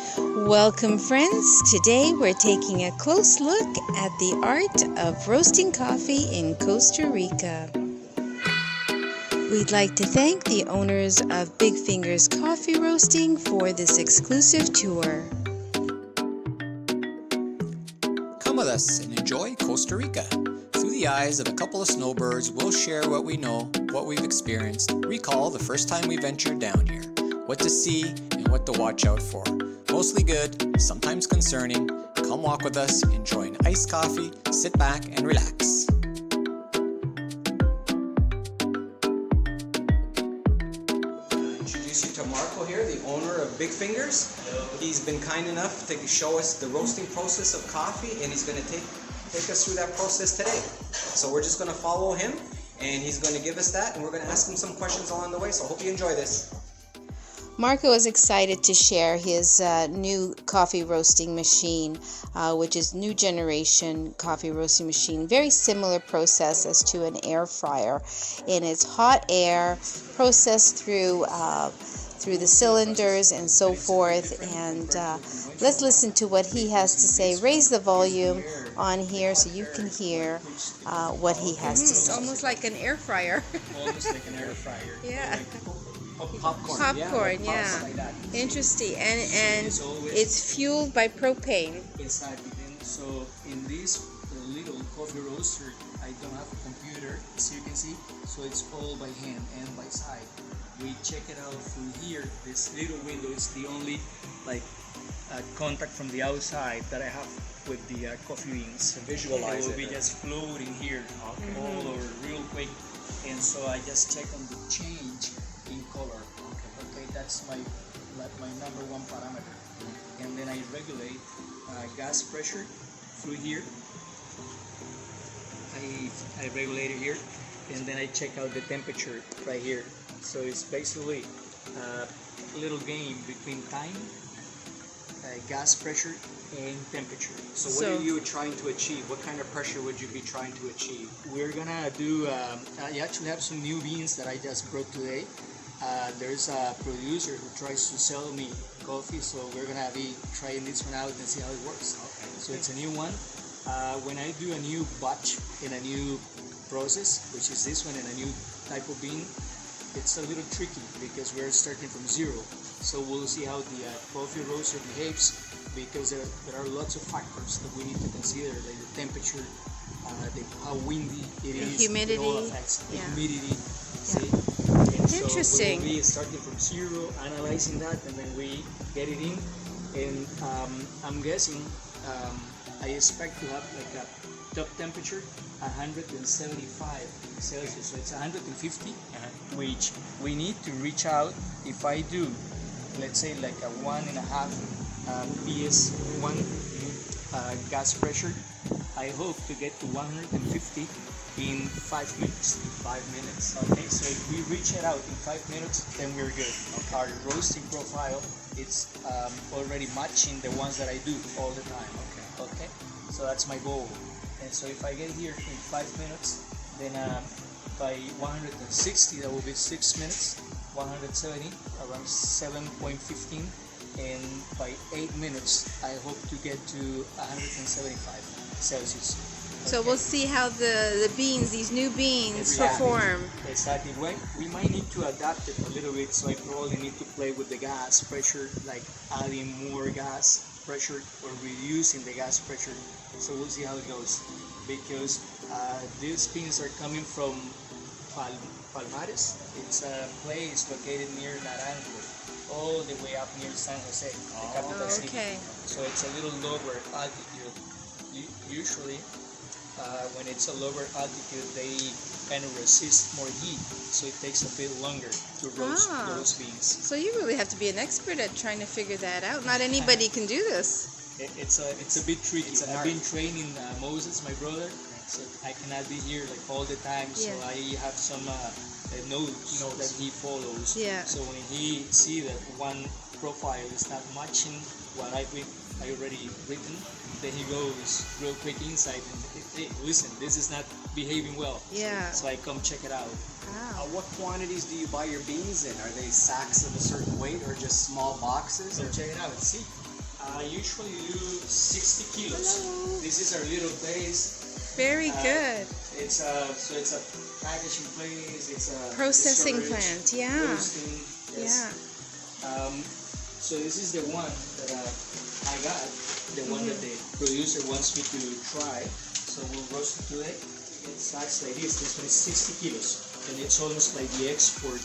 Welcome, friends. Today we're taking a close look at the art of roasting coffee in Costa Rica. We'd like to thank the owners of Big Fingers Coffee Roasting for this exclusive tour. Come with us and enjoy Costa Rica. Through the eyes of a couple of snowbirds, we'll share what we know, what we've experienced, recall the first time we ventured down here, what to see and what to watch out for. Mostly good, sometimes concerning. Come walk with us, enjoy an iced coffee, sit back and relax. Introduce you to Marco here, the owner of Big Fingers. Hello. He's been kind enough to show us the roasting process of coffee, and he's going to take us through that process today. So we're just going to follow him, and he's going to give us that, and we're going to ask him some questions along the way. So I hope you enjoy this. Marco is excited to share his new coffee roasting machine, which is new generation coffee roasting machine. Very similar process as to an air fryer, and it's hot air processed through the cylinders and so forth. And let's listen to what he has to say. Raise the volume on here so you can hear what he has to say. It's almost like an air fryer. Almost like an air fryer. Yeah. Popcorn, yeah. Like that. Interesting. And it's fueled by propane. Exactly. So in this little coffee roaster, I don't have a computer, as you can see, so it's all by hand and by side. We check it out through here. This little window is the only contact from the outside that I have with the coffee beans. To visualize it will be just floating here all over real quick, and so I just check on the change in color. Okay, that's my number one parameter. And then I regulate gas pressure through here. I regulate it here, and then I check out the temperature right here. So it's basically a little game between time, gas pressure, and temperature. So what are you trying to achieve? What kind of pressure would you be trying to achieve? We're gonna do, I actually have some new beans that I just brought today. There's a producer who tries to sell me coffee, so we're gonna be trying this one out and see how it works. Okay. So it's a new one. When I do a new batch in a new process, which is this one and a new type of bean, it's a little tricky because we're starting from zero. So we'll see how the coffee roaster behaves, because there are lots of factors that we need to consider, like the temperature, how windy it is, humidity, it all affects the humidity. See? Interesting. So we'll be starting from zero, analyzing that, and then we get it in. And I'm guessing I expect to have like a top temperature 175 Celsius. So it's 150, which we need to reach out. If I do, let's say like a 1.5 PS1 gas pressure, I hope to get to 150 in 5 minutes. 5 minutes. Okay, so if we reach it out in 5 minutes, then we're good. Okay. Our roasting profile is already matching the ones that I do all the time. Okay, so that's my goal. And so if I get here in 5 minutes, then by 160, that will be 6 minutes. 170, around 7.15, and by 8 minutes, I hope to get to 175 Celsius. So we'll see how the beans, these new beans, perform. Exactly. We might need to adapt it a little bit, so I probably need to play with the gas pressure, like adding more gas pressure or reducing the gas pressure. So we'll see how it goes, because these beans are coming from Palmares. It's a place located near Naranjo, all the way up near San Jose, the capital city. So it's a little lower altitude. Usually, when it's a lower altitude, they kind of resist more heat, so it takes a bit longer to roast those beans. So you really have to be an expert at trying to figure that out. Not anybody can do this. It's a bit tricky. I've been training Moses, my brother, so I cannot be here like all the time. So I have some notes that he follows. Yeah. So when he see that one profile is not matching what I already written, then he goes real quick inside and hey, listen, this is not behaving well. Yeah. So I come check it out. Wow. What quantities do you buy your beans in? Are they sacks of a certain weight or just small boxes? So check it out. See, I usually do 60 kilos. Hello. This is our little place. Very good. It's a packaging place. It's a Processing storage, plant. Yeah. roasting, yes. So this is the one that I got. The one that the producer wants me to try. So we'll roast it today. It's actually like this. This one is 60 kilos. And it's almost like the export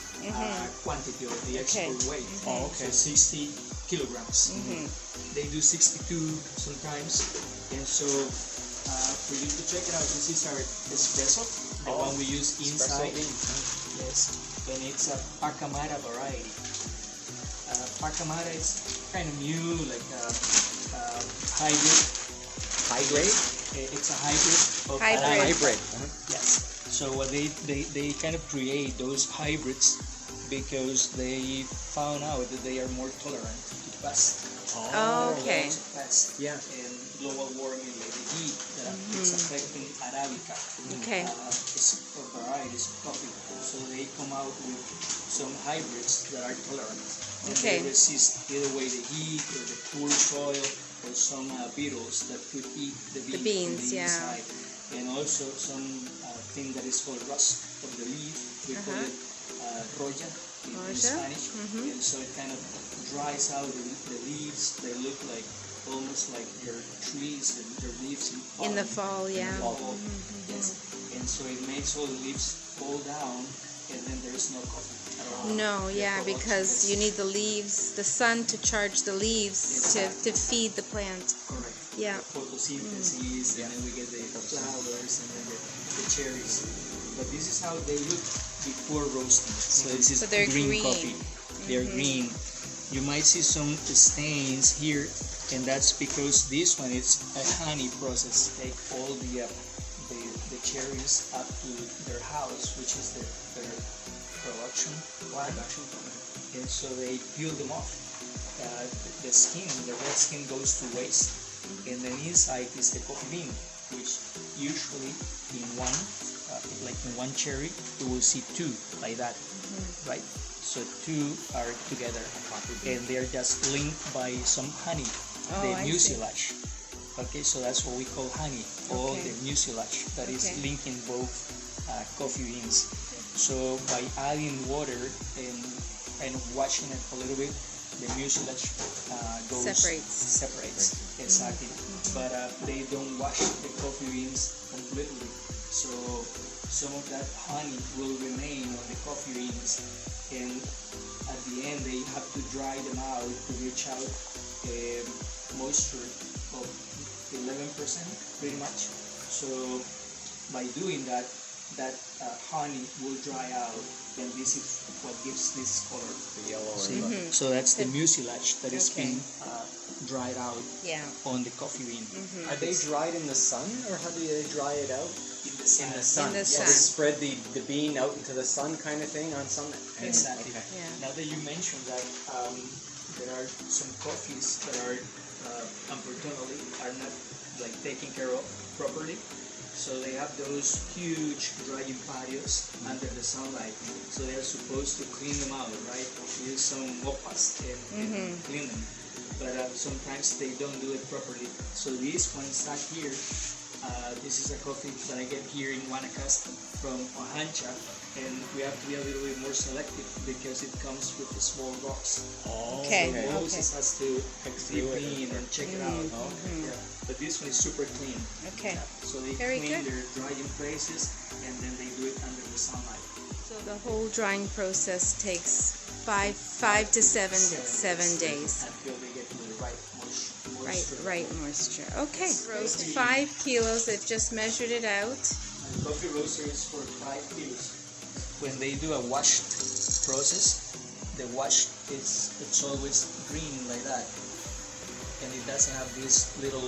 quantity or the export weight. Oh, okay. So 60 kilograms. They do 62 sometimes. And so for you to check it out, this is our espresso, the one we use inside. Yes. And it's a Pacamara variety. Pacamara is kind of new, like hybrid. Hybrid? It's a hybrid of Hybrid. Yes. So they kind of create those hybrids because they found out that they are more tolerant to the pest. Oh, okay. To pest. Yeah. And global warming, like the heat that it's affecting Arabica. Okay. It's varieties of coffee. So they come out with some hybrids that are tolerant. And Okay. they resist either way the heat or the poor soil or some beetles that could eat the beans, from the yeah. inside. And also some thing that is called rust of the leaf. We call it roya in Roya. Spanish. And so it kind of dries out the leaves. They look like almost like your trees and their leaves In the fall, yeah. fall. Yes. And so it makes all the leaves fall down, and then there's no coffee at all. No, The yeah, production because is- you need the leaves, the sun to charge the leaves to feed the plant. Correct. Yeah. Photosynthesis, and then we get the flowers and then the cherries. But this is how they look before roasting. So this is So they're green. coffee. They're green. You might see some stains here, and that's because this one is a honey process. Take all the cherries up to their house, which is their production plant. And so they peel them off. The skin, the red skin goes to waste. And then inside is the coffee bean, which usually in one cherry, you will see two like that, right? So two are together, and they're just linked by some honey, the I see. mucilage. Okay, so that's what we call honey, all Okay. the mucilage that is Okay. linking both coffee beans. So by adding water and kind of washing it a little bit, the mucilage separates exactly. But they don't wash the coffee beans completely, so some of that honey will remain on the coffee beans, and at the end they have to dry them out to reach out moisture of 11% pretty much. So by doing that, honey will dry out, and this is what gives this color. The yellow. See? So that's the mucilage that is Okay. being dried out Yeah. on the coffee bean. Are they dried in the sun, or how do they dry it out? In the sun. In the sun. In the Yeah, sun. they spread the bean out into the sun kind of thing on some. Exactly. Okay. Yeah. Now that you mentioned that, there are some coffees that are unfortunately are not like taken care of properly. So they have those huge drying patios under the sunlight. So they're supposed to clean them out, right? Use some mopas and clean them. But sometimes they don't do it properly. So this one sat here. This is a coffee that I get here in Guanacaste from Ojancha, and we have to be a little bit more selective because it comes with the small rocks. Okay. So Moses has to Extrude it. clean and check it out. Yeah. But this one is super clean. Okay. So they Very clean good. their drying places, and then they do it under the sunlight. So the whole drying process takes five to seven days. Until they get to the right moisture. Right moisture. Okay. Roast 5 kilos. They've just measured it out. And coffee roaster is for 5 kilos. When they do a washed process, the washed it's always green like that, and it doesn't have this little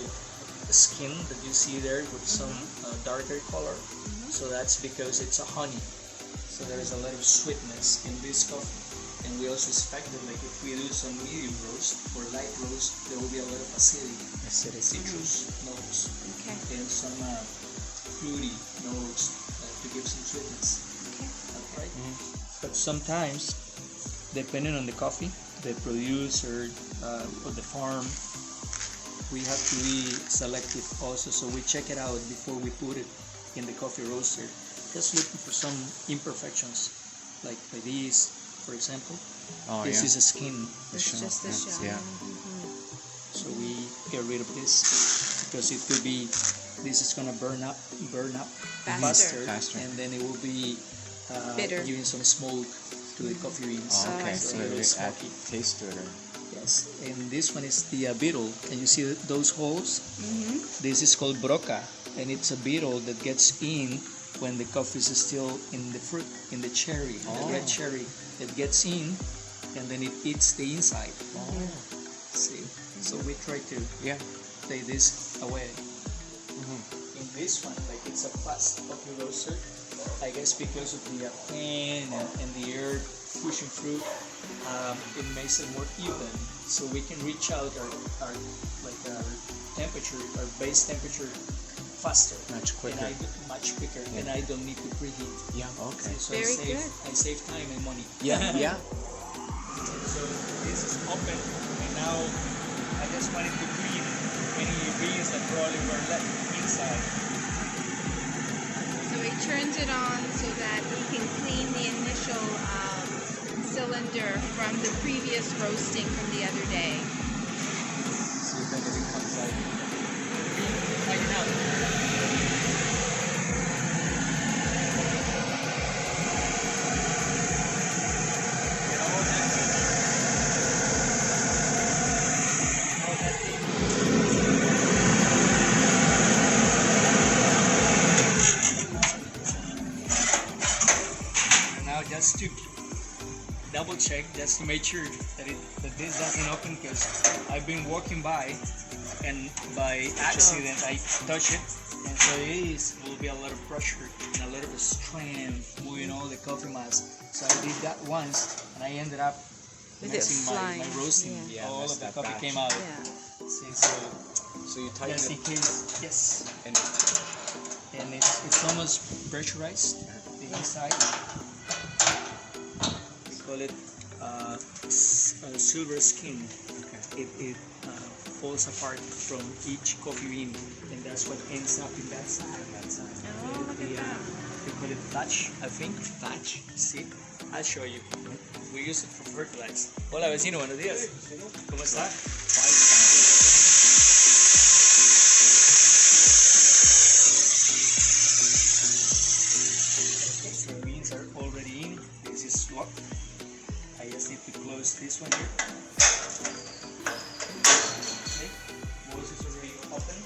skin that you see there with some darker color. So that's because it's a honey. So there's a lot of sweetness in this coffee. And we also expect that, like, if we do some medium roast or light roast, there will be a lot of acidic, citrus notes, Okay. and some fruity notes to give some sweetness. Okay. Right? But sometimes, depending on the coffee, the producer or the farm, we have to be selective also, so we check it out before we put it in the coffee roaster. Just looking for some imperfections, like this, for example. Oh, This yeah. is a skin, It's just the shell. Yeah. so we get rid of this because it could be, this is gonna burn up faster, Faster. and then it will be Bitter. giving some smoke to the coffee beans. Oh, okay, I so see. you add Smoky. taste to it. Or... Yes, and this one is the beetle, and you see those holes? Mm-hmm. This is called broca, and it's a beetle that gets in when the coffee is still in the fruit, in the cherry, the red cherry. It gets in, and then it eats the inside. See, so we try to take this away. In this one, like it's a fast coffee roaster, I guess because of the fan and the air pushing through, it makes it more even, so we can reach out our temperature, our base temperature faster, Much quicker. much quicker, and I don't need to preheat. Yeah. Okay. So Very I save time and money. Yeah. Yeah. So this is open, and now I just wanted to clean any beans that probably were left inside. So he turns it on so that he can clean the initial cylinder from the previous roasting from the other day. See if anything comes out. Hanging out. Now just to double check, just to make sure that this doesn't open, because I've been walking by and by accident I touch it, and so it will be a lot of pressure and a lot of strain moving all the coffee mass. So I did that once, and I ended up With it messing my flying, roasting. yeah. Yeah, All messed of the that coffee batch. came out. Yeah. See, so So you tighten just in it, case, yes, and and it's almost pressurized the inside. We call it silver skin. It falls apart from each coffee bean, and that's what ends up in that side. Oh, look at that. We call it thatch, I think. Thatch. See, I'll show you. We use it for fertilizer. Hola vecino, buenos días. ¿Cómo está? So the beans are already in. This is locked. I just need to close this one here. Okay, most is already open.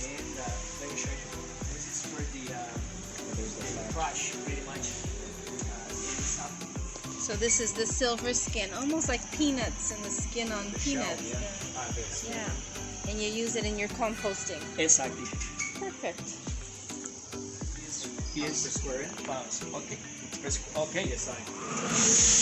And let me show you. This is where the crush pretty much ends up. So this is the silver skin, almost like peanuts and the skin on peanuts. Yeah. And you use it in your composting. Exactly. Perfect. Yes, square pounds. Okay. Okay, yes, I.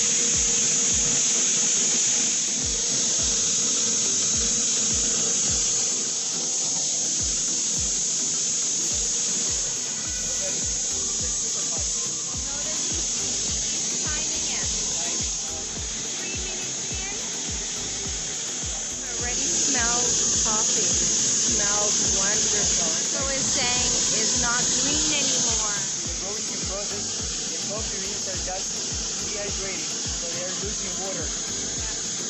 Already smells coffee. Smells wonderful. So is saying is not green anymore. The roasting process, the coffee beans are just dehydrating, so they are losing water.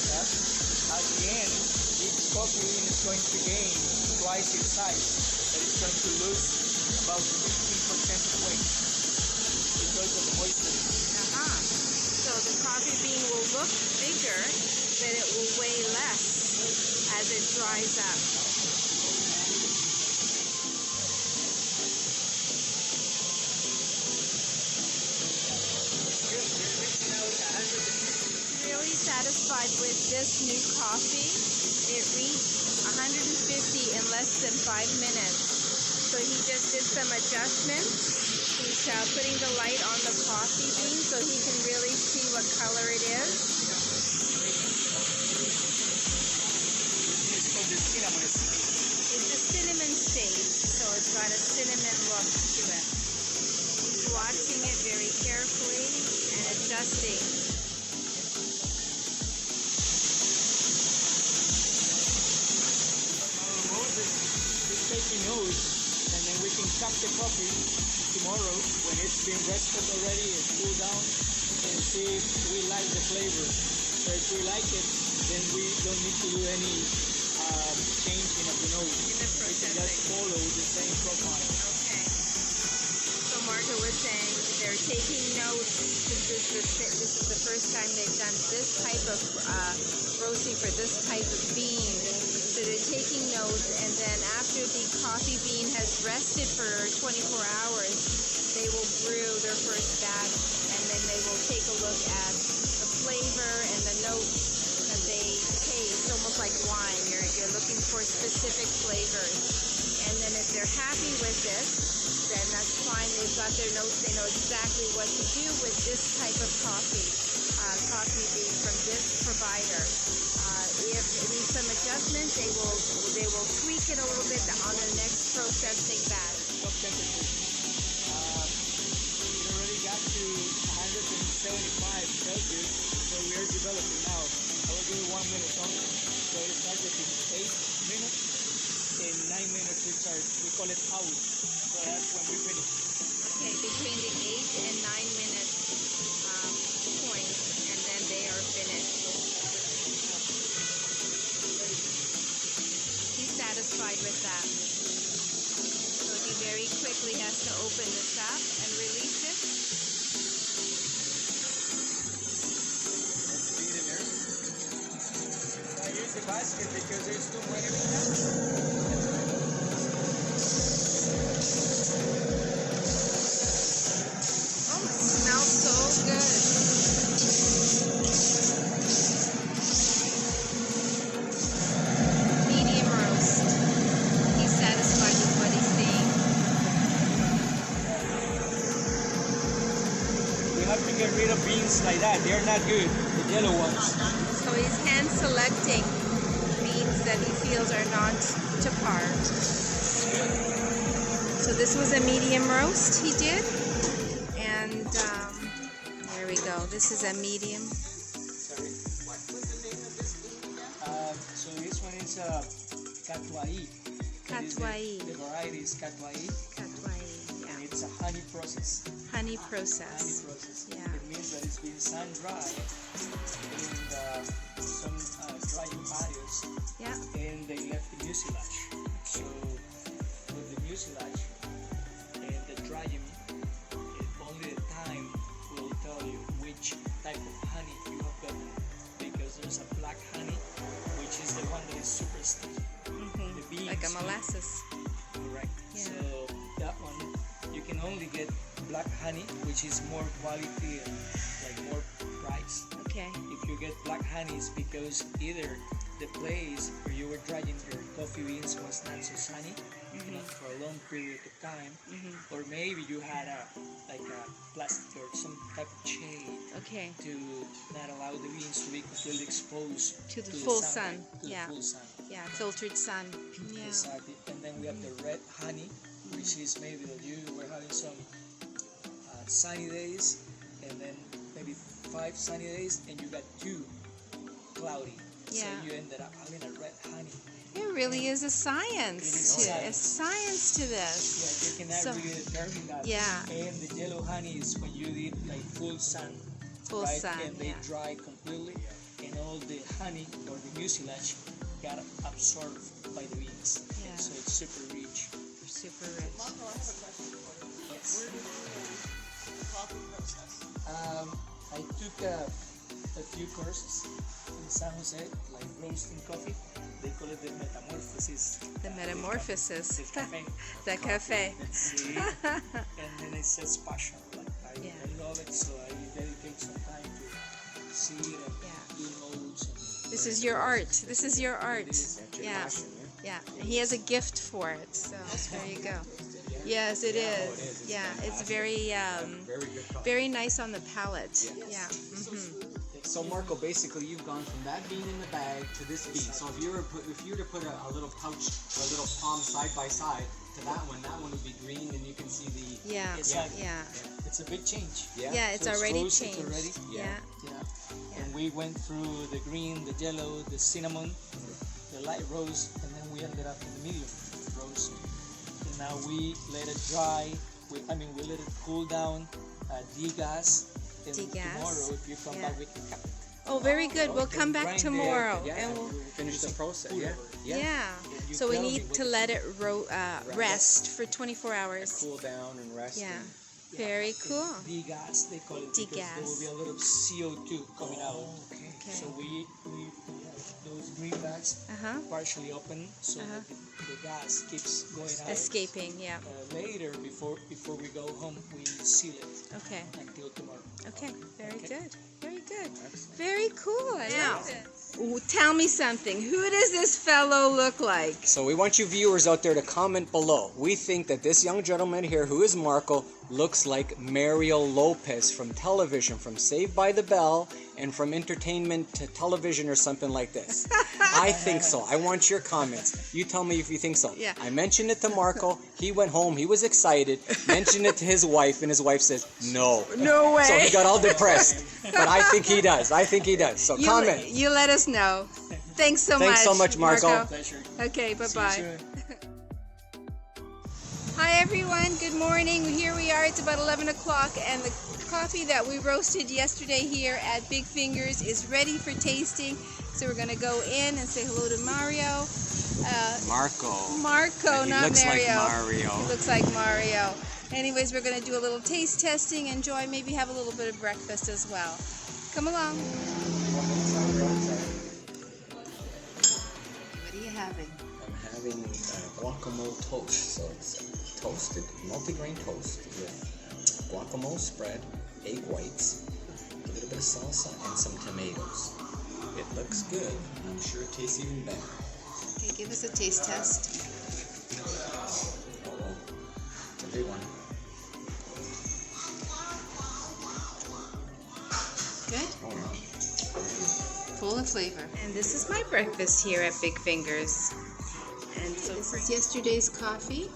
Yeah? At the end, each coffee bean is going to gain twice its size, and it's going to lose about 15% of weight because of the moisture. So the coffee bean will look bigger, but it will weigh less as it dries up. Really satisfied with this new coffee. It reached 150 in less than 5 minutes. So he just did some adjustments. He's putting the light on the coffee bean so he can really see what color it is. It's called the cinnamon stage. It's a cinnamon stage, so it's got a cinnamon look to it. He's watching it very carefully and adjusting. can cup the coffee tomorrow when it's been rested already and cooled down and see if we like the flavor. So if we like it, then we don't need to do any changing of the nose. In the We can just processing. follow the same profile. Okay. So Marco was saying they're taking notes since this is the first time they've done this type of roasting for this type of bean. So they're taking notes, and then after the coffee bean has rested for 24 hours, they will brew their first batch, and then they will take a look at the flavor and the notes that they taste, almost like wine. You're looking for specific flavors. And then if they're happy with it, then that's fine. They've got their notes. They know exactly what to do with this type of coffee bean from this provider. If it needs some adjustment, they will tweak it a little bit on the next processing batch. Top temperature. It already got to 175 Celsius, so we are developing now. I will give it 1 minute only. So it started in 8 minutes. In 9 minutes we call it out. So that's when we finish. Okay, between the 8 and 9 minutes point, and then they are finished. He's satisfied with that. So he very quickly has to open this up and release it. Let's feed it there. So I use the basket because there's too many of them. Oh, it smells so good. Medium roast. He's satisfied with what he's seeing. We have to get rid of beans like that. They're not good. The yellow ones. So he's hand selecting beans that he feels are not to par. So this was a medium roast he did, and there we go. This is a medium. Sorry. What was the name of this bean again? So this one is Catuai. Catuai. The variety is Catuai, Catuai, and yeah. it's a honey process. Honey Honey process. process. Yeah. It means that it's been sun dried in some drying patios, Yeah. and they left the mucilage. So with the mucilage and the drying, only the time will tell you which type of honey you have gotten, because there's a black honey, which is the one that is super sticky. The beans, Like a molasses. correct. Yeah. So that one you can only get black honey, which is more quality and like more price. Okay. If you get black honey, it's because either the place where you were drying your coffee beans was not so sunny, for a long period of time, or maybe you had a plastic or some type of shade Okay. to not allow the beans to be completely exposed To the full sun. sun. To Yeah. the full sun. Yeah. Filtered sun. Yeah. Exactly. And then we have the red honey, which is maybe that you were having some sunny days, and then maybe 5 sunny days, and you got 2 cloudy. Yeah. So you ended up having a red honey. There really is a science It is to science. a science to this. Yeah, you cannot So- really determine that. Yeah. And the yellow honey is when you did like full sun. Full right? sun. And they Yeah. dry completely, and all the honey or the mucilage got absorbed by the beans. Yeah. So it's super rich. Super rich. Marco, I have a question for you. Yes. Where did you learn the coffee process? I took a few courses in San Jose, like roasting coffee. They call it the metamorphosis. The metamorphosis. The café. The cafe. See? And then it says passion. Like Yeah. I love it, so I dedicate some time to see it and Yeah. do notes. And This is your art. This is your art. It is. Yeah. Yeah. He has a gift for it. So there you go. Yes, it is. Yeah, it's very very nice on the palate. Yeah. So Marco, basically you've gone from that bean in the bag to this bean. So if you were to put a little pouch or a little palm side by side to that one would be green, and you can see the Yeah. Exactly. Yeah. It's a big change. Yeah, it's So it's already roasted changed. already? Yeah. Yeah. And we went through the green, the yellow, the cinnamon, the light rose, and then we ended up in the medium roast. And Now we let it dry. We let it cool down, degas. And Degas, tomorrow, if you come yeah. back, we can cut it. Oh, very good. We'll come back Grind it, tomorrow Yeah, and we'll. finish the process. Pull Yeah. over. Yeah. You So we tell me need what to to let it rest for 24 hours. Cool down and rest. Yeah. and- Very cool. Degas, they call it, because there Degas. will be a lot of CO2 coming out. Okay. So we have those green bags Uh-huh. partially open, so that the gas keeps going out. Escaping. Yeah. Later, before we go home, we seal it Okay. until tomorrow. Okay. Very Okay. good. Very good. Excellent. Very cool. I love it. Ooh, tell me something. Who does this fellow look like? So we want you viewers out there to comment below. We think that this young gentleman here, who is Marco, looks like Mario Lopez from television, from Saved by the Bell, and from entertainment to television or something like this. I think so. I want your comments. You tell me if you think so. Yeah. I mentioned it to Marco. He went home. He was excited. Mentioned it to his wife, and his wife says, no. No way. So he got all depressed. But I think he does. I think he does. So comment. You let us know. Thanks so much. Thanks so much, Marco. Pleasure. Okay, See you bye-bye. soon. Hi everyone, good morning. Here we are, it's about 11 o'clock and the coffee that we roasted yesterday here at Big Fingers is ready for tasting. So we're going to go in and say hello to Mario. Marco, He not looks like Mario. Mario. He looks like Mario. Anyways, we're going to do a little taste testing, enjoy, maybe have a little bit of breakfast as well. Come along. What are you having? I'm having guacamole toast. So it's toasted, multigrain toast with guacamole spread, egg whites, a little bit of salsa, and some tomatoes. It looks good. I'm sure it tastes even better. Okay, give us a taste test. Oh, it's a big one. Good? Oh, no. Full of flavor. And this is my breakfast here at Big Fingers. And so this is yesterday's coffee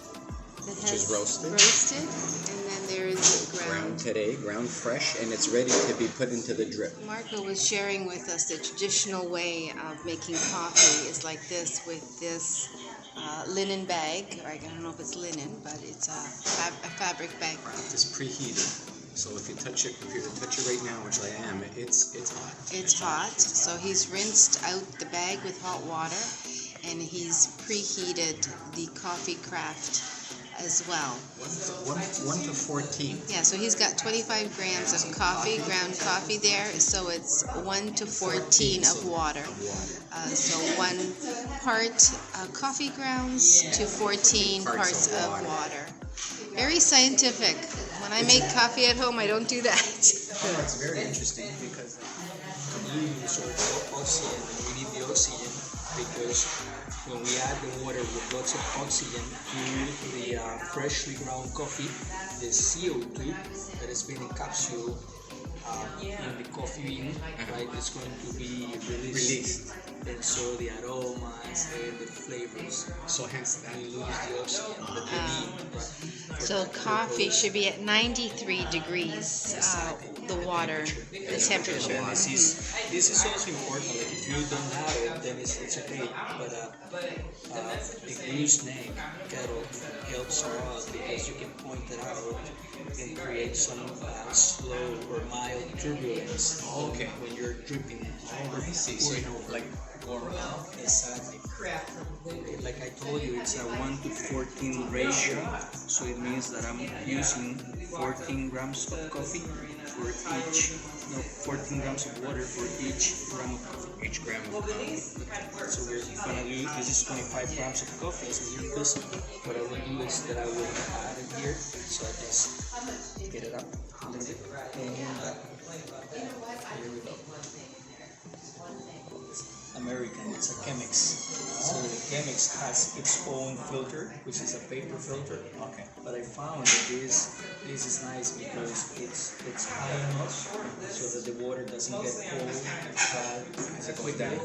that Which has is roasted. and then there is Ground today, ground fresh, and it's ready to be put into the drip. Marco was sharing with us the traditional way of making coffee is like this with this linen bag, or I don't know if it's linen, but it's a fabric bag. It's preheated, so if you touch it right now, which I am, it's hot. It's hot, so he's rinsed out the bag with hot water, and he's preheated the coffee craft as well. 1 to 14. Yeah, so he's got 25 grams of coffee, ground coffee there, so it's 1 to 14 of water. So 1 part coffee grounds to 14 parts of water. Very scientific. When I make coffee at home, I don't do that. It's very interesting because we use oxygen, and we need the oxygen because when we add the water with lots of oxygen to the freshly ground coffee, the CO2 that has been encapsulated in the coffee bean, right, is going to be released. And so the aromas and the flavors. So hence that. We lose the oxygen that we need. Right? So coffee should be at 93 degrees, the water, the temperature. And this is also important. Like if you don't have it, then it's okay. But the gooseneck kettle helps a lot because you can point it out and create some slow or mild turbulence. Okay. When you're dripping or pouring over. Like go around. Exactly. Like I told you, it's a 1 to 14 ratio, so it means that I'm using 14 grams of coffee for each, 14 grams of water for each gram of coffee. Each gram of coffee. So we're gonna do, this is 25 grams of coffee, so here's this. What I will do is that I will add it here, so I just get it up a little bit, and here we go. American, it's a Chemex. So the Chemex has its own filter, which is a paper filter. Okay. But I found that this is nice because it's high enough so that the water doesn't get cold quickly.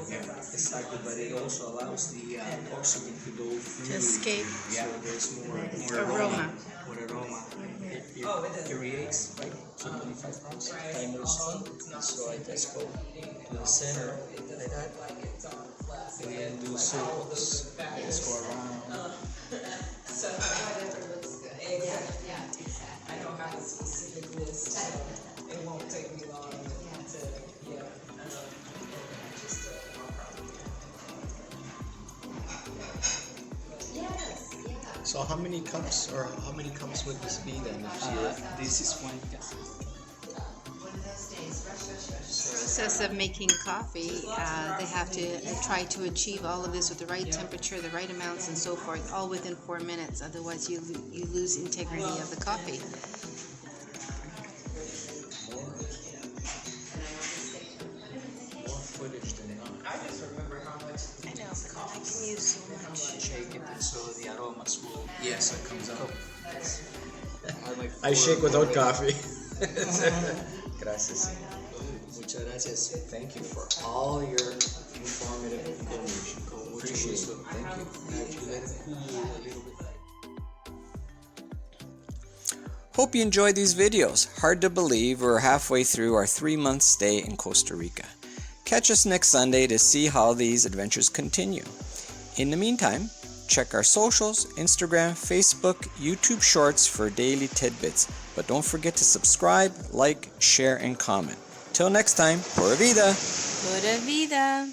Exactly, but it also allows the oxygen to go through. To escape. So there's more Aroma. More aroma. It aerates, right? So 25 grams. Timer's on. So I just go to the center like that. And then do circles. I just go around. specific list, so it won't take me long to, just So how many cups would this be then? This is 1 cup. Process of making coffee, they have to try to achieve all of this with the right temperature, the right amounts, and so forth, all within 4 minutes. Otherwise, you lose integrity of the coffee. More footage than enough. I just remember how much I know. I can use so much. Shake it so the aromas will. Yes, it comes out. I shake without coffee. Gracias. Muchas gracias. Thank you for all your informative information. Appreciate it. Thank you. Hope you enjoyed these videos. Hard to believe we're halfway through our 3-month stay in Costa Rica. Catch us next Sunday to see how these adventures continue. In the meantime, check our socials, Instagram, Facebook, YouTube Shorts for daily tidbits. But don't forget to subscribe, like, share, and comment. Till next time, pura vida! Pura vida!